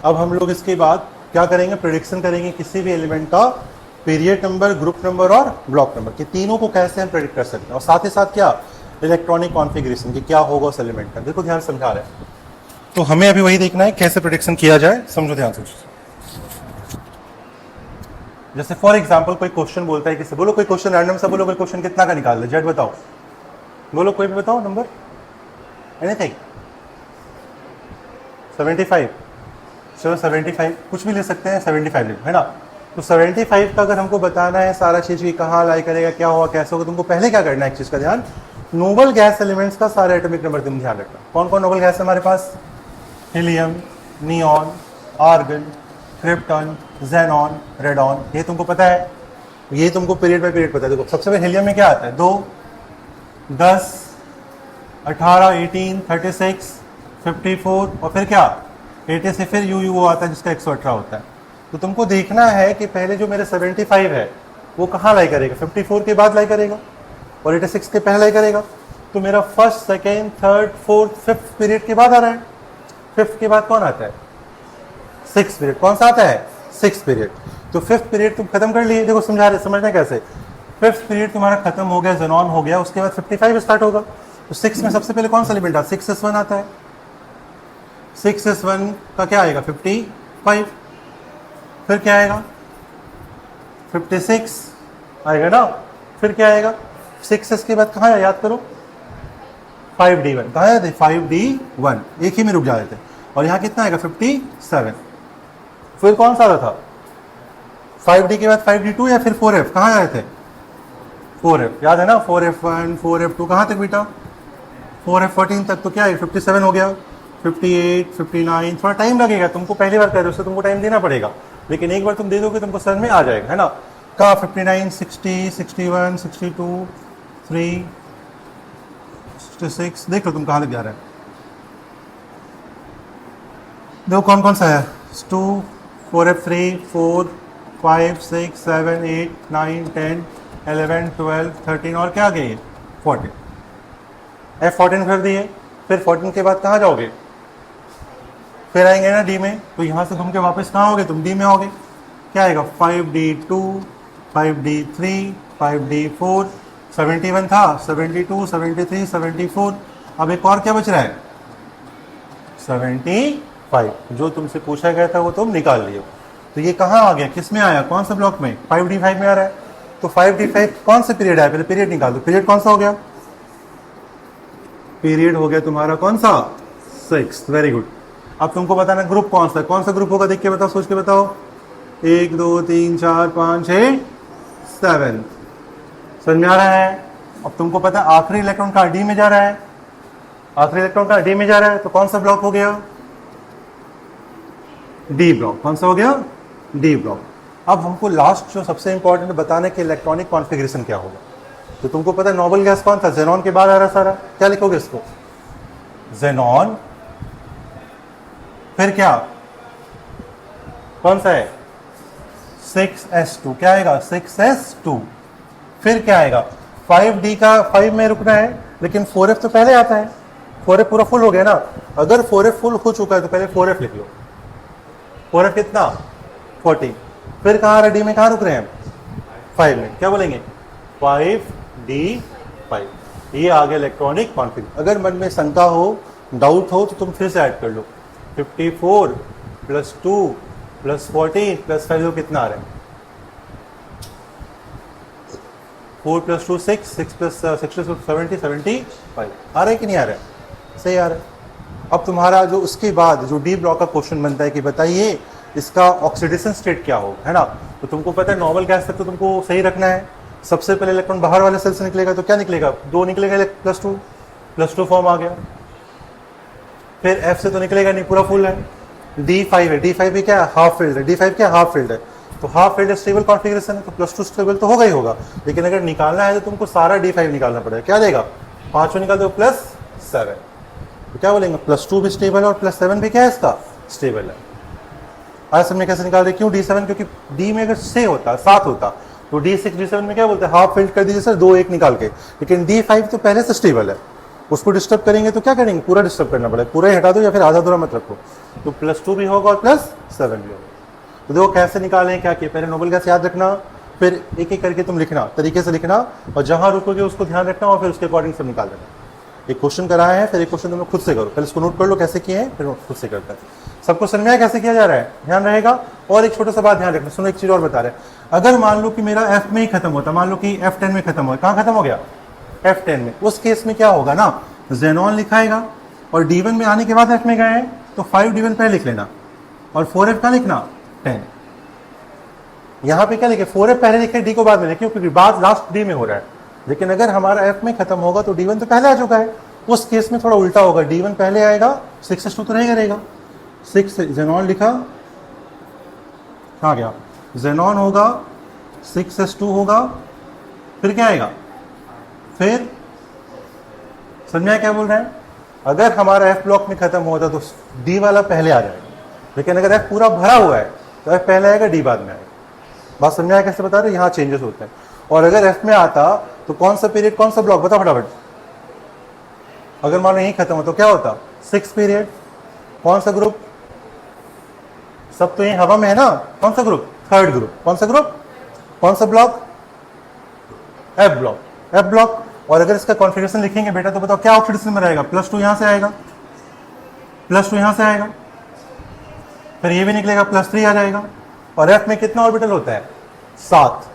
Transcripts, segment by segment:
अब हम लोग इसके बाद क्या करेंगे, प्रेडिक्शन करेंगे किसी भी एलिमेंट का पीरियड नंबर, ग्रुप नंबर और ब्लॉक नंबर, कि तीनों को कैसे हम प्रेडिक्ट कर सकते हैं, और साथ ही साथ क्या इलेक्ट्रॉनिक कॉन्फ़िगरेशन कि क्या होगा उस एलिमेंट का। देखो ध्यान समझा रहे हैं, तो हमें अभी वही देखना है कैसे प्रेडिक्शन किया जाए, समझो ध्यान से। जैसे फॉर एग्जांपल कोई क्वेश्चन बोलता है, किसी बोलो कोई क्वेश्चन रैंडम सा बोलो, कोई क्वेश्चन कितना का निकाल ले, जेड बताओ, बोलो कोई भी बताओ नंबर, एनीथिंग, 75, चलो 75 कुछ भी ले सकते हैं, 75 ले, है ना। तो 75 का अगर हमको बताना है सारा चीज़ की कहाँ लाई करेगा, क्या होगा, कैसे होगा, तुमको पहले क्या करना है, एक चीज़ का ध्यान, नोबल गैस एलिमेंट्स का सारे एटॉमिक नंबर तुम ध्यान रखना। कौन कौन नोबल गैस है हमारे पास, helium, neon, argon, krypton, xenon, radon, ये तुमको पता है, ये तुमको पीरियड बाय पीरियड पता है। देखो सबसे पहले हीलियम में क्या आता है, 2, 10, 18, 18, 36, 54 और फिर क्या 80 से फिर यू आता है जिसका 118 होता है। तो तुमको देखना है कि पहले जो मेरे 75 है वो कहाँ लाई करेगा, 54 के बाद लाई करेगा और 86 के पहले लाई करेगा। तो मेरा first, second, third, fourth, fifth period के बाद आ रहा है। फिफ्थ के बाद कौन आता है, सिक्स पीरियड। कौन सा आता है, सिक्स पीरियड। तो फिफ्थ पीरियड तुम खत्म कर लिए। देखो समझना कैसे, फिफ्थ पीरियड तुम्हारा खत्म हो गया, जेनॉन हो गया, उसके बाद 55 स्टार्ट होगा। तो 6 में सबसे पहले कौन सा एलिमेंट आता है, 6s1 आता है। 6s1 का क्या आएगा, 55। फिर क्या आएगा, 56 आएगा ना। फिर क्या आएगा, 6s के बाद कहाँ है, याद करो, 5d1। कहाँ आए थे, 5d1, एक ही में रुक जाते थे। और यहाँ कितना आएगा, 57। फिर कौन सा था, 5d के बाद 5d2 या फिर 4f, कहाँ आए थे, 4f, याद है ना, 4f1, 4f2, कहाँ तक बेटा, 4f14 तक। तो क्या है, 57 हो गया, 58, 59, थोड़ा टाइम लगेगा, तुमको पहली बार कर रहे हो उससे तुमको टाइम देना पड़ेगा, लेकिन एक बार तुम दे दोगे तुमको समझ में आ जाएगा, है ना। कहाँ 59, 60, 61, 62, 3, 66, देख लो तुम कहाँ तक जा रहे हैं। देखो कौन कौन सा है, 2, 4f3, 4, 5, 6, 7, 8, 9, 10, 11, 12, 13 और क्या आ गई, 14। F14 कर दिए। फिर 14 के बाद कहाँ जाओगे, फिर आएंगे ना डी में। तो यहाँ से घूम के वापस कहाँ होगे, तुम डी में होगे। क्या आएगा, 5d2, 5d3, 5d4, 71 था, 72, 73, 74। अब एक और क्या बच रहा है, 75, जो तुमसे पूछा गया था वो तुम निकाल लिए। तो ये कहाँ आ गया, किस में आया, कौन सा ब्लॉक में, 5d5 में आ रहा है। तो 5d5 कौन से पीरियड आया, पहले पीरियड निकाल दो। पीरियड कौन सा हो गया, पीरियड हो गया तुम्हारा कौन सा, 6। Very good. अब तुमको बताना ग्रुप कौन सा ग्रुप होगा, देख के बताओ, सोच के बताओ। 1, 2, 3, 4, 5, 6, 7। समझ में आ रहा है। अब तुमको पता है आखिरी इलेक्ट्रॉन का डी में जा रहा है, आखिरी इलेक्ट्रॉन का डी में जा रहा है, तो कौन सा ब्लॉक हो गया, डी ब्लॉक। कौन सा हो गया, डी ब्लॉक। अब हमको लास्ट जो सबसे इंपॉर्टेंट बताना है कि इलेक्ट्रॉनिक कॉन्फ़िगरेशन क्या होगा। तो तुमको पता है नोबल गैस कौन था, जेनॉन के बाद आ रहा सारा, क्या लिखोगे इसको, जेनॉन। फिर क्या, कौन सा है, 6s2, क्या आएगा, 6s2। फिर क्या आएगा, 5d का 5 में रुकना है, लेकिन 4f तो पहले आता है, 4f पूरा फुल हो गया ना। अगर 4f फुल हो चुका है तो पहले 4f लिख लो। 4f कितना, 40। फिर कहाँ आ रहा, डी में कहाँ रुक रहे हैं, 5 में, क्या बोलेंगे, 5d5। ये आ गया इलेक्ट्रॉनिक कॉन्फ़िगरेशन। अगर मन में शंका हो, डाउट हो, तो तुम फिर से ऐड कर लो, 54 + 2 + 14 + 5 कितना आ रहा है, 4 + 2 6, 6 + 6 70, 75 आ रहा है कि नहीं आ रहा है, सही आ रहा है। अब तुम्हारा जो उसके बाद जो डी ब्लॉक का क्वेश्चन बनता है कि बताइए इसका ऑक्सीडेशन स्टेट क्या हो, है ना। तो तुमको पता है नॉर्मल गैस तक तो तुमको सही रखना है। सबसे पहले इलेक्ट्रॉन बाहर वाले सेल से निकलेगा, तो क्या निकलेगा, 2 निकलेगा, +2 फॉर्म आ गया। फिर F से तो निकलेगा नहीं, पूरा फुल है। D5 है, D5 भी क्या है, हाफ फील्ड है। D5 क्या, हाफ फील्ड है। तो हाफ फील्ड स्टेबल कॉन्फ़िगरेशन है, तो +2 स्टेबल तो होगा ही होगा। लेकिन अगर निकालना है तो तुमको सारा D5 निकालना पड़ेगा। क्या देगा, 5 निकाल दो, +7। तो क्या बोलेंगे, +2 भी स्टेबल और +7 भी क्या है, इसका स्टेबल है। आज हमने कैसे निकाल दिया, क्यों D7, क्योंकि D में अगर 6 होता, 7 होता, तो D6 D7 में क्या बोलते हैं, हाफ फील्ड कर दीजिए सर, 2 1 निकाल के। लेकिन D5 तो पहले से स्टेबल है, उसको डिस्टर्ब करेंगे तो क्या करेंगे, पूरा डिस्टर्ब करना पड़ेगा, पूरा ही हटा दो या फिर आधा अधूरा मत रखो। तो +2 भी होगा और +7 भी होगा। तो देखो कैसे निकालें, क्या किए, पहले नोबल गैस याद रखना, फिर एक एक करके तुम लिखना, तरीके से लिखना, और जहां रुकोगे उसको ध्यान रखना और फिर उसके अकॉर्डिंग सब निकाल देना। एक क्वेश्चन कराया है, फिर एक क्वेश्चन तुम लोग खुद से करो, पहले इसको नोट कर लो कैसे किए हैं, फिर खुद से करता है। सबको समझ में आया कैसे किया जा रहा है, ध्यान रहेगा। और एक छोटा सा बात ध्यान रखना, सुनो एक चीज और बता रहे हैं, अगर मान लो कि मेरा F में ही खत्म होता, मान लो कि F10 में खत्म हो, कहाँ खत्म हो गया, F10 में, उस केस में क्या होगा ना, जेनॉन लिखाएगा और D1 में आने के बाद F में गए हैं तो 5D1 पहले लिख लेना और 4F का लिखना 10। यहाँ पे क्या लिखे, 4F पहले लिखे, D को बाद में लिखे, क्योंकि बाद लास्ट D में हो रहा है। लेकिन अगर हमारा F में खत्म होगा तो D1 तो पहले आ चुका है, उस केस में थोड़ा उल्टा होगा, D1 पहले आएगा, 6s2 तो रहेगा 6 जेनॉन लिखा, कहाँ गया, जेनॉन होगा, 6s2 होगा, फिर क्या आएगा, फिर समझ में आया क्या बोल रहे हैं, अगर हमारा F ब्लॉक में खत्म होता तो D वाला पहले आ जाएगा, लेकिन अगर F पूरा भरा हुआ है तो F पहले आएगा, D बाद में आएगा। बात समझ में आया कैसे बता रहे, यहाँ चेंजेस होते हैं। और अगर F में आता तो कौन सा पीरियड, कौन सा ब्लॉक, बता फटाफट, अगर मान लो यही खत्म हो तो क्या होता, 6 पीरियड, कौन सा ग्रुप, सब तो यही हवा में है ना, कौन सा ग्रुप, थर्ड ग्रुप, कौन सा ग्रुप, कौन सा block, F block, F block. और अगर इसका कॉन्फ़िगरेशन लिखेंगे बेटा तो बताओ क्या ऑक्सीडेशन नंबर आएगा, +2 यहां से आएगा, +2 यहां से आएगा, फिर ये भी निकलेगा, +3 आ जाएगा। और F में कितना ऑर्बिटल होता है, 7,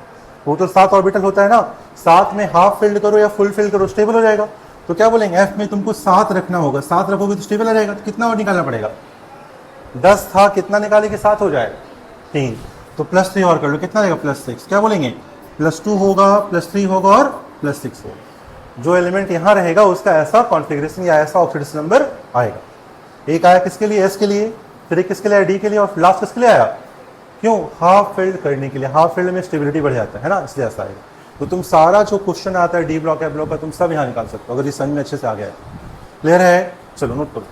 टोटल 7 ऑर्बिटल होता है ना, 7 में हाफ फिल्ड करो या फुल फिल्ड करो, स्टेबल हो जाएगा। तो क्या बोलेंगे, F में तुमको 7 रखना होगा, 7 रखोगे तो स्टेबल आ जाएगा। तो कितना और निकालना पड़ेगा, 10 था, कितना निकाले कि 7 हो जाए, 3, तो +3 और कर लो, कितना आएगा, +6। क्या बोलेंगे, +2 होगा, +3 होगा और +6 होगा। जो एलिमेंट यहाँ रहेगा उसका ऐसा कॉन्फ़िगरेशन या ऐसा ऑक्सीडेशन नंबर आएगा। एक आया किसके लिए, S के लिए, फिर एक किसके लिए, D के लिए, और लास्ट किसके लिए आया, क्यों, हाफ फिल्ड करने के लिए, हाफ फिल्ड में स्टेबिलिटी बढ़ जाता है ना, इसलिए ऐसा आएगा। तो तुम सारा जो क्वेश्चन आता है D ब्लॉक, F ब्लॉक का, तुम सब यहाँ निकाल सकते हो अगर ये समझ में अच्छे से आ गया है। क्लियर है, चलो नोट करो।